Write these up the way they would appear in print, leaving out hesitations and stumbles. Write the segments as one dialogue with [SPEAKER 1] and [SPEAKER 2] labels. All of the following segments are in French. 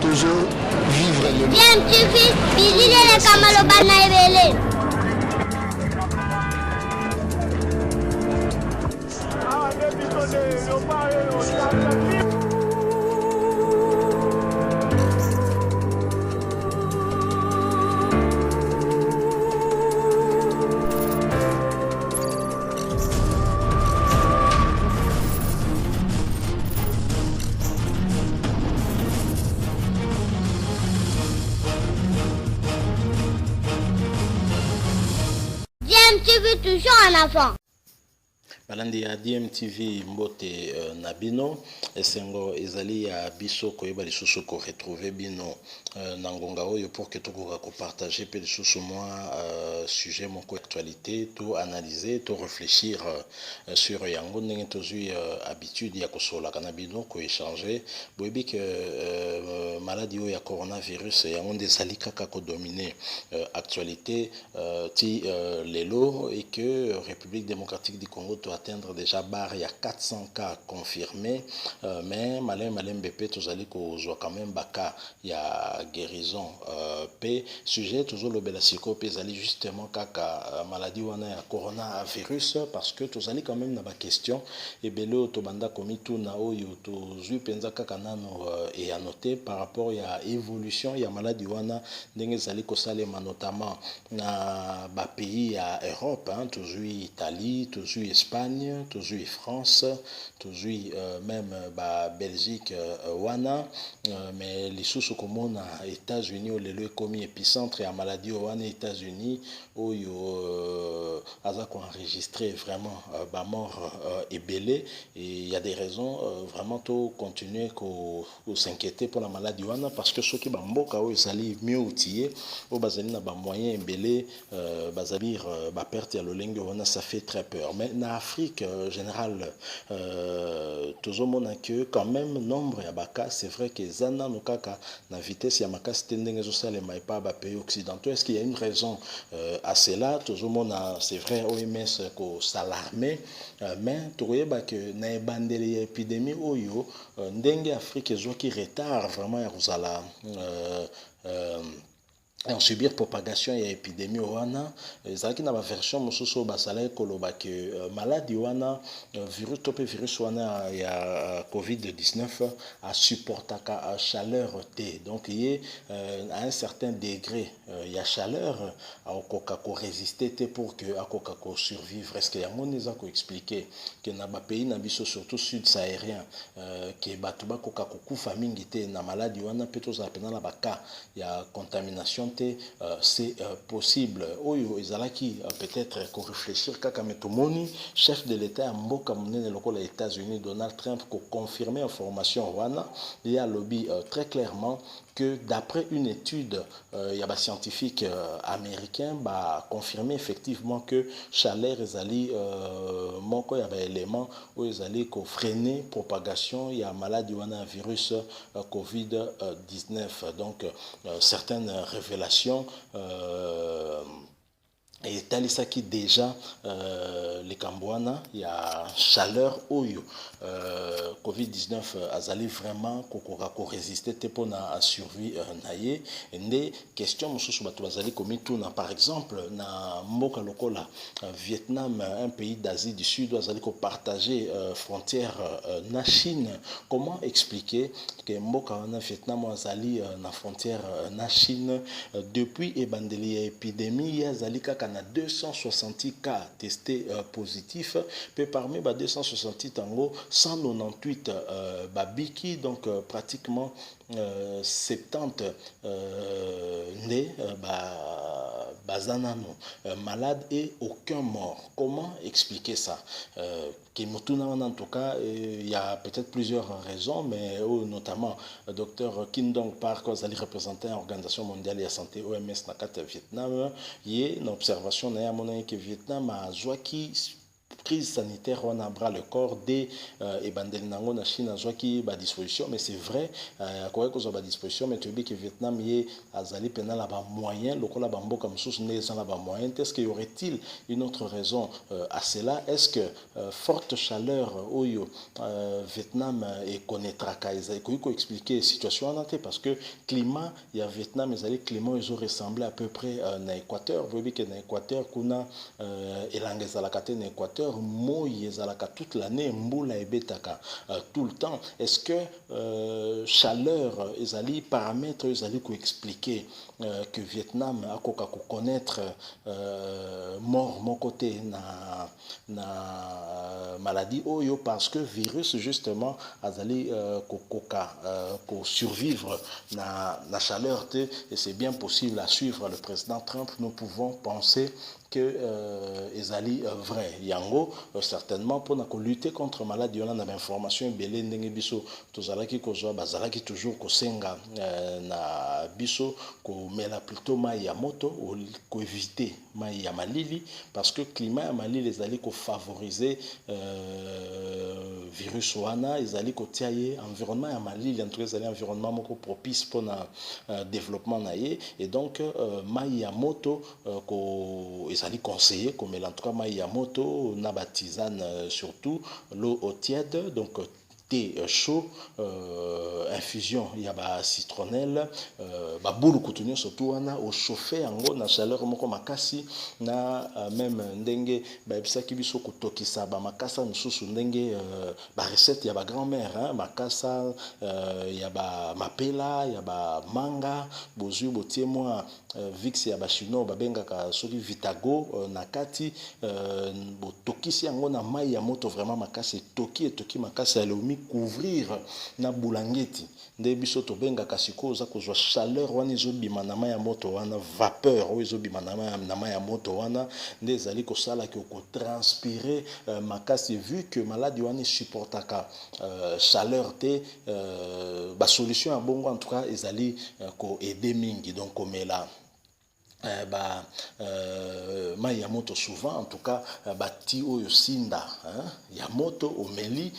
[SPEAKER 1] toujours vivre le
[SPEAKER 2] bien tu fils bilile le kamalo bana ebele tu veux toujours un enfant.
[SPEAKER 3] balandi ya DMTV mbote nabino esengo ezali ya biso koyeba lisusu ko retrouver bino na ngonga oyo pour que tokoka ko partager pe lisusu moi sujet moko actualité to analyser to réfléchir sur yango ndenge tozui habitude ya kosola kana bino ko échanger boyebi que maladie oyo ya coronavirus yango nde ezali kaka ko dominer actualité ti lelo et que République démocratique du Congo doit atteindre déjà barre, il y a 400 cas confirmés, mais malin BP, tous allez quand même baka, il y a guérison. P sujet toujours le belasiko, puis allez justement kaka maladie ou un coronavirus, parce que tous allez quand même dans ma question, et belo tobanda komi tout na oyo to penza kaka nano et à noter par rapport à évolution, il y a maladie ou un dengue allez kosalema notamment na ba pays à Europe, hein, toujours Italie, toujours Espagne, toujours France, toujours même Belgique, wana, mais les sous comme on a États-Unis où les commis épicentre et à maladie wana États-Unis où ils ont enregistré vraiment ba mort et belé et il y a des raisons vraiment tout continuer qu'on s'inquiéter pour la maladie wana parce que ceux qui bamboka où ils allaient mieux outillés au bazali na ba moyen belé bazabir ba perte ya lolengo wana ça fait très peur mais en Afrique générale tout le monde a que quand même nombre ya baka c'est vrai que zana no kaka na vitesse ya makasi tendenge zo sale mai pas ba pays occidentaux est-ce qu'il y a une raison à cela tout le monde a c'est vrai OMS ko s'alarmer mais toyeba que na ebandeli ya épidémie oyo ndenge Afrique zo qui retard vraiment ya kozala en subir propagation et épidémie wana ezalaki na ba version mosusu basala koloba que maladie wana virus wana ya COVID-19 a supportaka à chaleur T donc il à un certain degré il y a chaleur à koka ko résister T pour que à koka ko survivre est-ce que yango neza ko expliquer que na ba pays na biso surtout sud sahérien que batuba koka ko kufa mingi te na maladie wana peto za pena na ba cas ya contamination c'est possible oyo ezalaki peut-être qu'on réfléchir kaka metomoni chef de l'état ya mboka monene lokola États-Unis Donald Trump ko confirmer information wana il y a lobby très clairement que d'après une étude il y a des scientifiques américains bah confirmer effectivement que chaleur ezali moko ya ba élément où ezali ko freiner propagation il y a maladie wana virus COVID-19 donc certaines révélations et talisaki déjà les Cambouana, il y a chaleur oyo COVID-19 azali vraiment ko résister te pona à survie naie ndé question mususu batu bazali komi tuna par exemple na mboka lokola Vietnam un pays d'Asie du Sud azali ko partager frontière na Chine comment expliquer que mboka na Vietnam azali na frontière na Chine depuis ebandeli épidémie azali kaka na 260 cas testés positifs puis parmi 260 tango 198 babiki donc pratiquement 70 bazanano malade et aucun mort comment expliquer ça en tout cas, il y a peut-être plusieurs raisons, mais notamment le docteur Kim Dong Park, qui est représentant l'Organisation mondiale de la santé OMS dans le Vietnam, il y a une observation que le Vietnam a joué crise sanitaire on a bras le corps dès et bandeli nango na Chine azwaki ba disposition mais c'est vrai quoi que ba disposition mais tu dis que Vietnam y azali pena la ba moyen lokola ba mboka msusu ne za la ba moyen est-ce qu'il y aurait-il une autre raison à cela est-ce que forte chaleur oyo Vietnam et connaîtra kaisa ko expliquer situation en parce que climat il y a Vietnam ezali climat ils ont ressemblé à peu près na Équateur vous voyez que na Équateur kuna elanga ezalaka te na Équateur moi ezalaka toute l'année mbula ebetaka tout le temps est-ce que chaleur ezali paramètres ezali ko expliquer que Vietnam a koka ko connaître mort mon côté na maladie oyo parce que virus justement azali koka ko survivre na chaleur te et c'est bien possible à suivre le président Trump nous pouvons penser que ezali vrai yango certainement pour lutter contre maladie on a d'information belé ndenge biso tozalaki kozwa bazalaki toujours kosenga na biso ko mela plutôt mai ya moto ko éviter mai ya malili parce que climat ya malili ezali ko favoriser virus wana ezali ko tiaye environnement ya malili en tout cas ezali environnement moko propice pour na développement na ye et donc mai ya moto ko ezali conseillé comme en tout cas mai ya moto na tisane surtout l'eau au tiède donc thé chaud infusion il y a ba citronnelle ba boule coutonnier surtout wana au chauffer yango na chaleur moko makasi na même ndenge ba ebisaki biso kotokisa ba makasa misusu ndenge ba recette ya ba grand-mère hein makasa ya ba mapela ya ba manga bozui botie moi vix ya ba chinois ba bengaka soki vitago na kati botokisi yango na mai ya moto vraiment makasi toki makasi ya leumi couvrir na bulangeti nde biso to bengaka siko za kozwa chaleur wana ezobima na mai ya moto wana vapeur oyo ezobima na mai ya moto wana nde ezali kosala ke ko transpirer makasi vu que maladie wana supportaka chaleur te ba solution ya bongo en tout cas ezali ko aider mingi donc komela mai ya moto souvent en tout cas bati oyo sinda ya moto omeli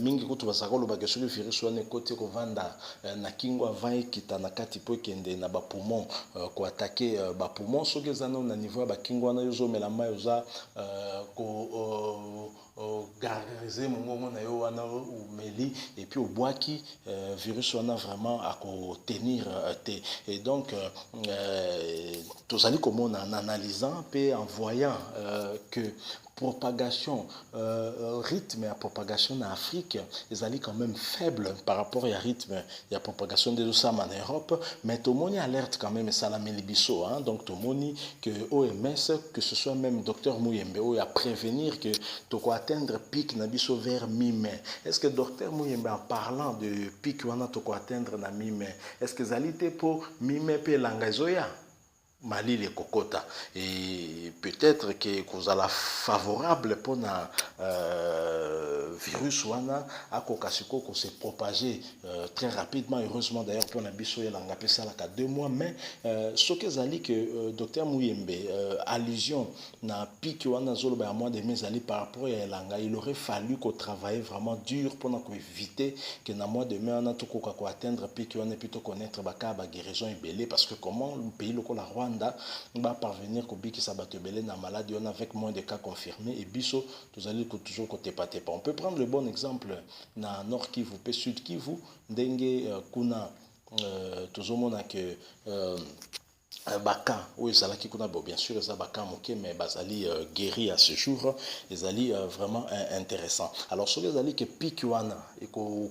[SPEAKER 3] mingi kutu basaka lobaka soki virus wana ekoti kovanda na kingo avant ekita na kati po ekende na bapoumon koatake bapoumon soki eza nano na niveau ya bakingo wana yozomela mai oza gargariser mongongo na yo wana omeli et puis obwaki virus wana vraiment à tenir te et donc tozali komona en analysant et en voyant que propagation rythme ya propagation en Afrique ezali quand même faible par rapport à rythme ya propagation de ça en Europe mais tomoni alerte quand même ça la melibiso hein donc tomoni que OMS que ce soit même docteur Muyembe ou à prévenir que toko atteindre pic na biso vers mi-mai est-ce que docteur Muyembe en parlant de pic wana toko atteindre na mi-mai est-ce que zalité pour mi-mai pe langazoya Mali les Kokota et peut-être que vous allez favorable pour na virus wana à kokasiko ko se propager très rapidement heureusement d'ailleurs pour na biso yelanga pesa la 2 mois mais ce que zali que docteur Muyembe allusion na pic wana zolo ba mois de mes ali par rapport à yelanga il aurait fallu qu'on travaille vraiment dur pour éviter que na mois de mai on a tout ko atteindre pic wana plutôt connaître ba ka ba guérison ebelé parce que comment le pays local la Rwanda va parvenir au biki sabatebele na maladie on avec moins de cas confirmés et biso tous allez toujours côté pas on peut prendre le bon exemple na Nord Kivu pe Sud Kivu ndenge kuna tozomona que baka où ils allaient kuna bien sûr ils baka moké mais bazali guéri à ce jour ils allaient vraiment intéressant alors sur les alliés que pikiwana et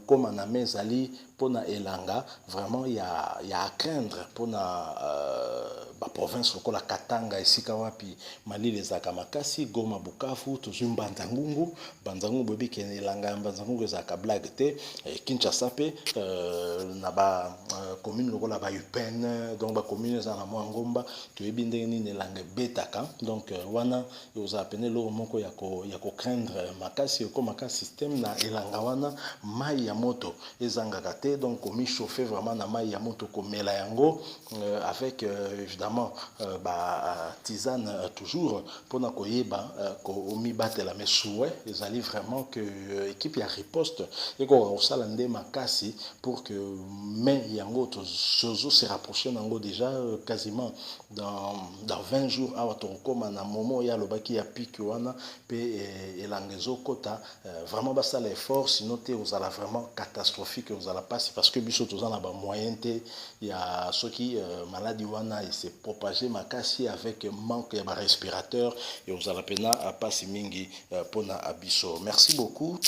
[SPEAKER 3] comme en amé zali pona elanga vraiment il y a à craindre pona ba province lokola Katanga esika wapi Mali les akamakasi Goma Bukavu tozum Banzangungu bobi ken elanga Banzangungu ezaka blague te Kinshasa pe na ba commune lokola ba Upene donc ba commune za na Ngomba to ebinde ni elanga betaka donc wana yoza apene lo moko ya ko craindre makasi ko makasi système na elanga wana mai ya moto ezanga kate te donc komi chauffer vraiment na mai ya moto komela yango avec évidemment tisane toujours pona koyeba komi batela mais souhait ezali vraiment que équipe ya riposte eko osala nde makasi pour que mais yango tozo se rapprocher nango déjà quasiment dans 20 jours awa tokoma na moment ya lobaki ya pic wana pe elanga ezokota vraiment basala effort sinon te ozala vraiment catastrophique ozala pasi parce que biso toza na ba moyen te ya soki maladie wana il s'est propagé makasi avec manque ya ba respirateur et ozala pena pasi mingi pona abiso. Merci beaucoup.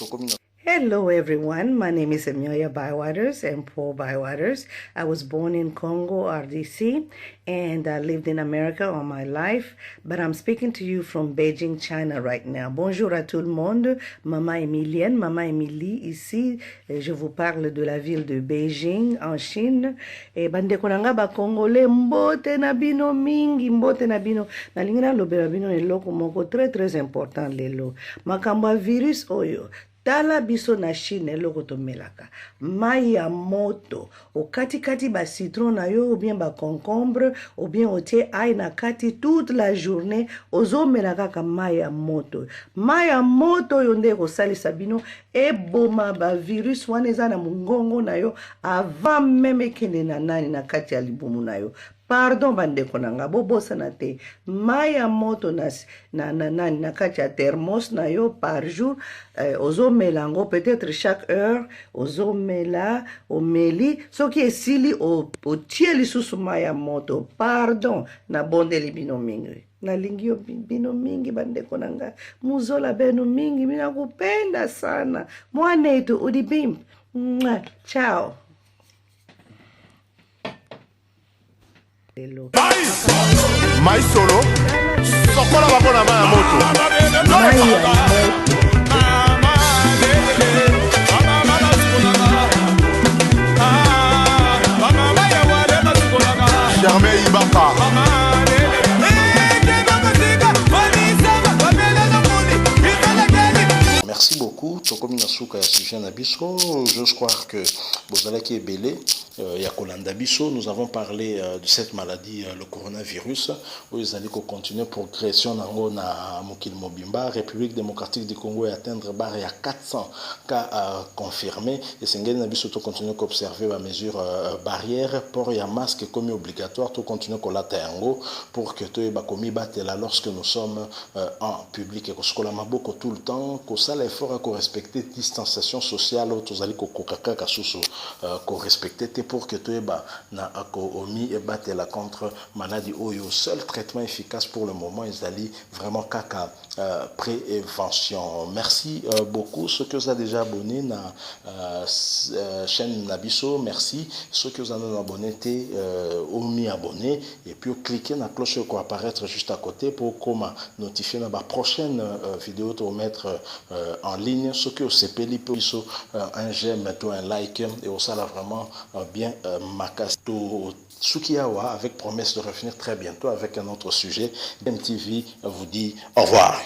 [SPEAKER 1] Hello everyone, my name is Amelia Bywaters and Paul Bywaters. I was born in Congo, RDC, and I lived in America all my life, but I'm speaking to you from Beijing, China right now. Bonjour à tout le monde, Maman Emilienne, Maman Emilie ici. Je vous parle de la ville de Beijing en Chine. Et bande konanga ba Congolais mbote na bino mingi, mbote na bino. Na lingina lobela bino eloko moko très important lelo. Makamba virus oyo. Tala biso na Chine eloko tomelaka mai ya moto okati ba citron na yo ou bien ba concombre ou bien otie ail na kati toute la journée ozomelaka ka mai ya moto yo nde kosalisa bino eboma ba virus wana eza na mongongo na yo avant même ekende na nani na kati ya libumu na yo. Pardon bandeko nanga bobosa na te mai ya moto na kati ya thermos na yo par jour ozomela ngo peut-être chaque heure ozomela omeli soki esili otie lisusu mai ya moto. Pardon na bondeli bino mingi nalingi yo bino mingi bandeko nanga muzola beno mingi mina kupenda sana mwanetu udibim. Ciao.
[SPEAKER 4] Mai solo sokola babona mai ya moto Germain Ibaka.
[SPEAKER 3] Merci beaucoup. Tokomi na suka ya sujet na biso. Je crois que bozalaki ebele ya kolanda biso. Nous avons parlé de cette maladie, le coronavirus, où ils allaient continuer progression nango na mokili mobimba. République démocratique du Congo et atteindre barre ya 400 cas confirmés. Et sengeli na biso to continuer qu'observer la mesure barrière port ya masque comme obligatoire. To continuer kolata yango pour que to ba komi batela lorsque nous sommes en public et koskola maboko tout le temps. Kosala effort à respecter distanciation sociale. Tozali kokokaka kasusu ko respecter pour que tu na omi et battre contre maladie oyo. Seul traitement efficace pour le moment ils allaient vraiment kaka prévention. Merci beaucoup ceux que vous avez déjà abonné na chaîne Nabiso. Merci ceux que vous avez abonné omi abonné et puis cliquez na cloche qui apparaître juste à côté pour comment notifier ma prochaine vidéo pour mettre en ligne. Ceux que vous s'épeli pour un j'aime, un like et au ça là vraiment bien Makasto Sukiawa avec promesse de revenir très bientôt avec un autre sujet. MTV vous dit au revoir.